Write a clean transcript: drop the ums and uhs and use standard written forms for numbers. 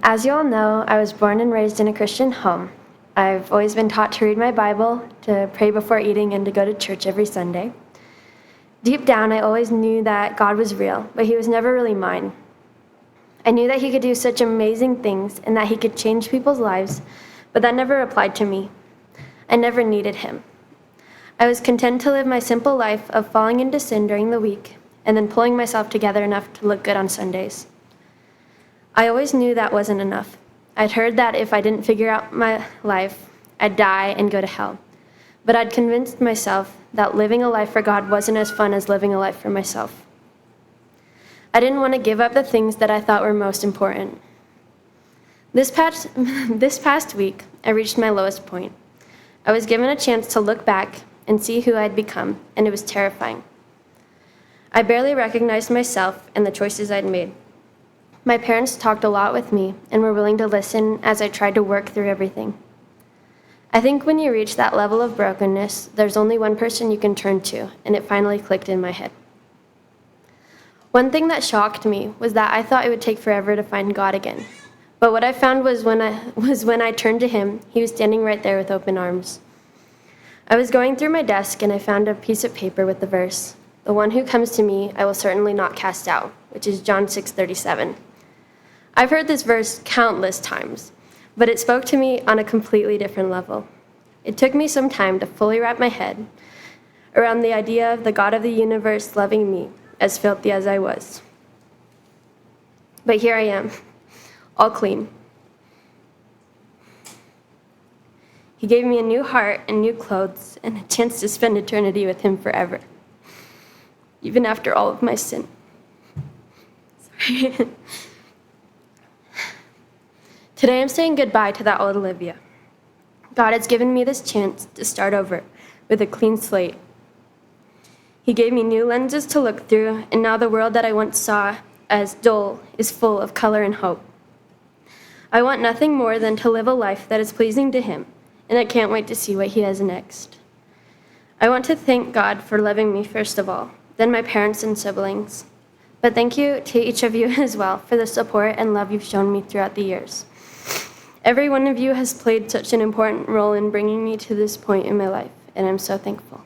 As you all know, I was born and raised in a Christian home. I've always been taught to read my Bible, to pray before eating, and to go to church every Sunday. Deep down, I always knew that God was real, but he was never really mine. I knew that he could do such amazing things and that he could change people's lives, but that never applied to me. I never needed him. I was content to live my simple life of falling into sin during the week and then pulling myself together enough to look good on Sundays. I always knew that wasn't enough. I'd heard that if I didn't figure out my life, I'd die and go to hell. But I'd convinced myself that living a life for God wasn't as fun as living a life for myself. I didn't want to give up the things that I thought were most important. This past week, I reached my lowest point. I was given a chance to look back and see who I'd become, and it was terrifying. I barely recognized myself and the choices I'd made. My parents talked a lot with me and were willing to listen as I tried to work through everything. I think when you reach that level of brokenness, there's only one person you can turn to, and it finally clicked in my head. One thing that shocked me was that I thought it would take forever to find God again. But what I found was when I turned to him, he was standing right there with open arms. I was going through my desk and I found a piece of paper with the verse, "The one who comes to me, I will certainly not cast out," which is John 6:37. I've heard this verse countless times, but it spoke to me on a completely different level. It took me some time to fully wrap my head around the idea of the God of the universe loving me, as filthy as I was. But here I am, all clean. He gave me a new heart and new clothes and a chance to spend eternity with him forever, even after all of my sin. Sorry. Today I'm saying goodbye to that old Olivia. God has given me this chance to start over with a clean slate. He gave me new lenses to look through, and now the world that I once saw as dull is full of color and hope. I want nothing more than to live a life that is pleasing to him, and I can't wait to see what he has next. I want to thank God for loving me first of all, then my parents and siblings. But thank you to each of you as well for the support and love you've shown me throughout the years. Every one of you has played such an important role in bringing me to this point in my life, and I'm so thankful.